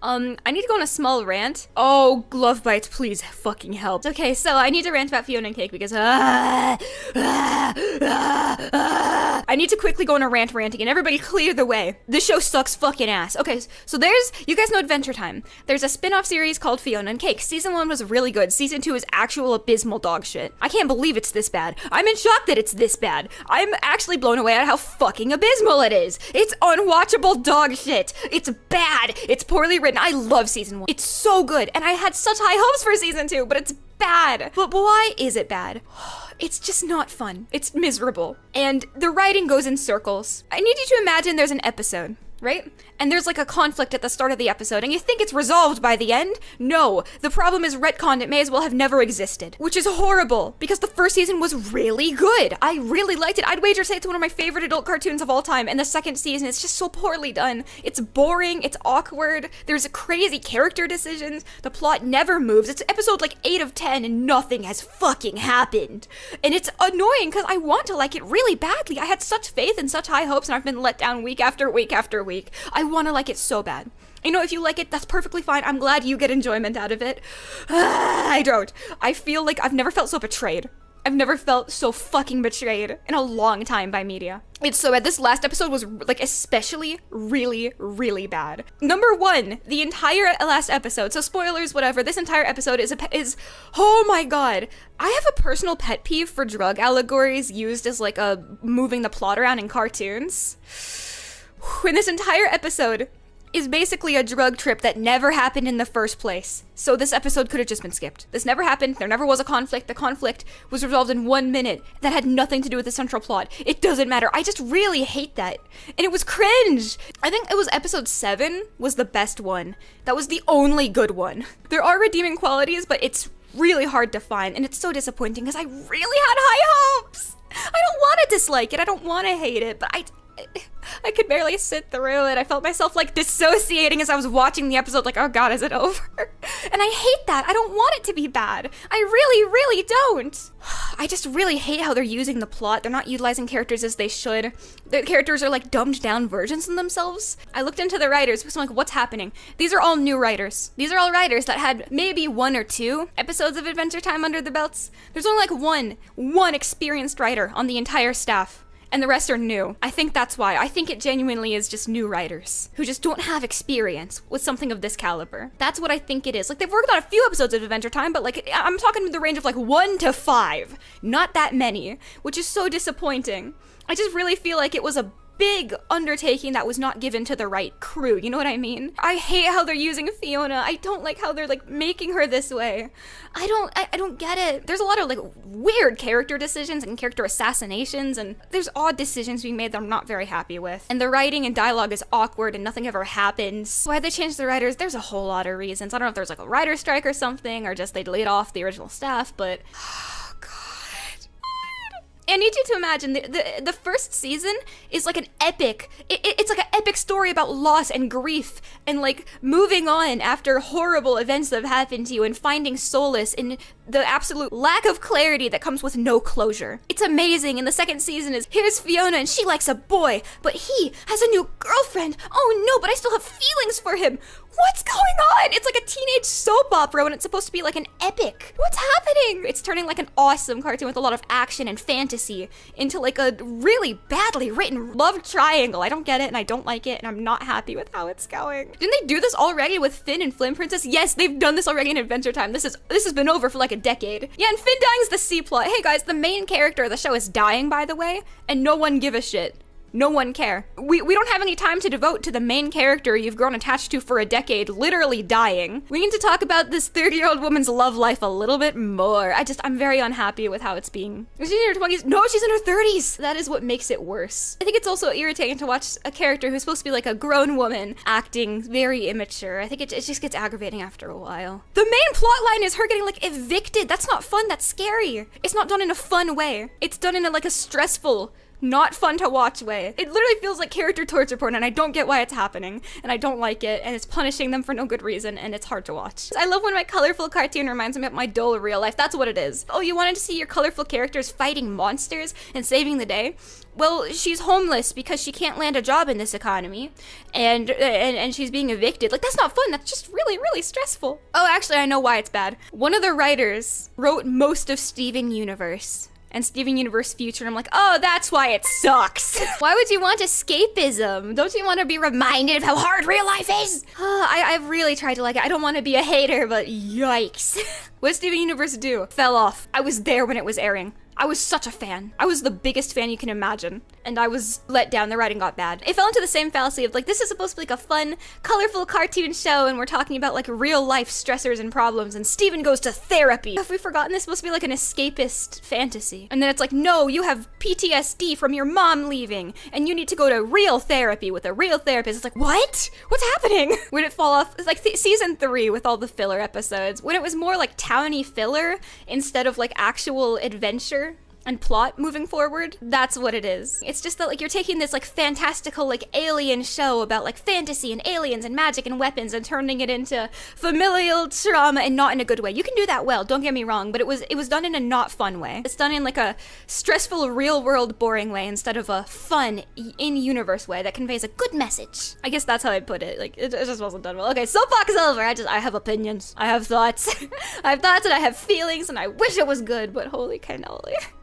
I need to go on a small rant. Oh, glove bites, please fucking help. Okay, so I need to rant about Fiona and Cake because I need to quickly go on a ranting and everybody clear the way. This show sucks fucking ass. Okay, so you guys know Adventure Time. There's a spin-off series called Fiona and Cake. Season 1 was really good. Season 2 is actual abysmal dog shit. I can't believe it's this bad. I'm in shock that it's this bad. I'm actually blown away at how fucking abysmal it is. It's unwatchable dog shit. It's bad. It's poorly written. I love season 1. It's so good, and I had such high hopes for season 2, but it's bad. But why is it bad? It's just not fun. It's miserable. And the writing goes in circles. I need you to imagine there's an episode, right? And there's like a conflict at the start of the episode, and you think it's resolved by the end? No. The problem is retconned. It may as well have never existed, which is horrible because the first season was really good. I really liked it. I'd wager say it's one of my favorite adult cartoons of all time, and the second season is just so poorly done. It's boring, it's awkward, there's crazy character decisions, the plot never moves. It's episode like 8 of 10 and nothing has fucking happened. And it's annoying because I want to like it really badly. I had such faith and such high hopes, and I've been let down week after week after week. I want to like it so bad. You know, if you like it, that's perfectly fine. I'm glad you get enjoyment out of it. I don't. I feel like I've never felt so betrayed. I've never felt so fucking betrayed in a long time by media. It's so bad. This last episode was like especially really, really bad. Number 1, the entire last episode. So spoilers, whatever. This entire episode is oh my god. I have a personal pet peeve for drug allegories used as like a moving the plot around in cartoons. And this entire episode is basically a drug trip that never happened in the first place. So this episode could have just been skipped. This never happened. There never was a conflict. The conflict was resolved in 1 minute. That had nothing to do with the central plot. It doesn't matter. I just really hate that. And it was cringe. I think it was episode 7 was the best one. That was the only good one. There are redeeming qualities, but it's really hard to find. And it's so disappointing because I really had high hopes. I don't want to dislike it. I don't want to hate it, but I could barely sit through it. I felt myself like dissociating as I was watching the episode, like, oh god, is it over? And I hate that. I don't want it to be bad. I really, really don't. I just really hate how they're using the plot. They're not utilizing characters as they should. The characters are like dumbed down versions of themselves. I looked into the writers because I'm like, what's happening? These are all new writers. These are all writers that had maybe 1 or 2 episodes of Adventure Time under the belts. There's only like one experienced writer on the entire staff. And the rest are new. I think that's why. I think it genuinely is just new writers who just don't have experience with something of this caliber. That's what I think it is. Like, they've worked on a few episodes of Adventure Time, but like, I'm talking the range of like 1 to 5. Not that many, which is so disappointing. I just really feel like it was a big undertaking that was not given to the right crew, you know what I mean? I hate how they're using Fiona. I don't like how they're like making her this way. I don't get it. There's a lot of like weird character decisions and character assassinations, and there's odd decisions being made that I'm not very happy with. And the writing and dialogue is awkward and nothing ever happens. Why they changed the writers? There's a whole lot of reasons. I don't know if there's like a writer strike or something, or just they laid off the original staff, but I need you to imagine the first season is like an epic. It's like an epic story about loss and grief and like moving on after horrible events that have happened to you and finding solace in the absolute lack of clarity that comes with no closure. It's amazing. And the second season is, here's Fiona and she likes a boy, but he has a new girlfriend. Oh no, but I still have feelings for him. What's going on? It's like a teenage soap opera when it's supposed to be like an epic. What's happening? It's turning like an awesome cartoon with a lot of action and fantasy into like a really badly written love triangle. I don't get it and I don't like it and I'm not happy with how it's going. Didn't they do this already with Finn and Flynn Princess? Yes, they've done this already in Adventure Time. This has been over for like a decade. Yeah, and Finn dying's the C plot. Hey guys, the main character of the show is dying, by the way, and no one give a shit. No one care. We don't have any time to devote to the main character you've grown attached to for a decade, literally dying. We need to talk about this 30-year-old woman's love life a little bit more. I'm very unhappy with how it's being. Is she in her 20s? No, she's in her 30s! That is what makes it worse. I think it's also irritating to watch a character who's supposed to be like a grown woman acting very immature. I think it just gets aggravating after a while. The main plot line is her getting like evicted. That's not fun, that's scary. It's not done in a fun way. It's done in a stressful, not fun to watch way. It literally feels like character torture porn, and I don't get why it's happening, and I don't like it, and it's punishing them for no good reason, and it's hard to watch. I love when my colorful cartoon reminds me of my dull real life. That's what it is. Oh, you wanted to see your colorful characters fighting monsters and saving the day? Well, she's homeless because she can't land a job in this economy, and she's being evicted. Like, that's not fun. That's just really, really stressful. Oh, actually, I know why it's bad. One of the writers wrote most of Steven Universe and Steven Universe Future, and I'm like, oh, that's why it sucks. Why would you want escapism? Don't you want to be reminded of how hard real life is? I've really tried to like it. I don't want to be a hater, but yikes. What did Steven Universe do? Fell off. I was there when it was airing. I was such a fan. I was the biggest fan you can imagine. And I was let down. The writing got bad. It fell into the same fallacy of like, this is supposed to be like a fun, colorful cartoon show, and we're talking about like real life stressors and problems, and Steven goes to therapy. Have we forgotten this is supposed to be like an escapist fantasy? And then it's like, no, you have PTSD from your mom leaving, and you need to go to real therapy with a real therapist. It's like, what? What's happening? When it fall off? It's like season 3 with all the filler episodes. When it was more like towny filler instead of like actual adventure and plot moving forward, that's what it is. It's just that like you're taking this like fantastical like alien show about like fantasy and aliens and magic and weapons and turning it into familial trauma, and not in a good way. You can do that well, don't get me wrong, but it was done in a not fun way. It's done in like a stressful, real world, boring way instead of a fun, in-universe way that conveys a good message. I guess that's how I'd put it. Like it just wasn't done well. Okay, soapbox over. I have opinions. I have thoughts. I have thoughts and I have feelings, and I wish it was good, but holy cannoli.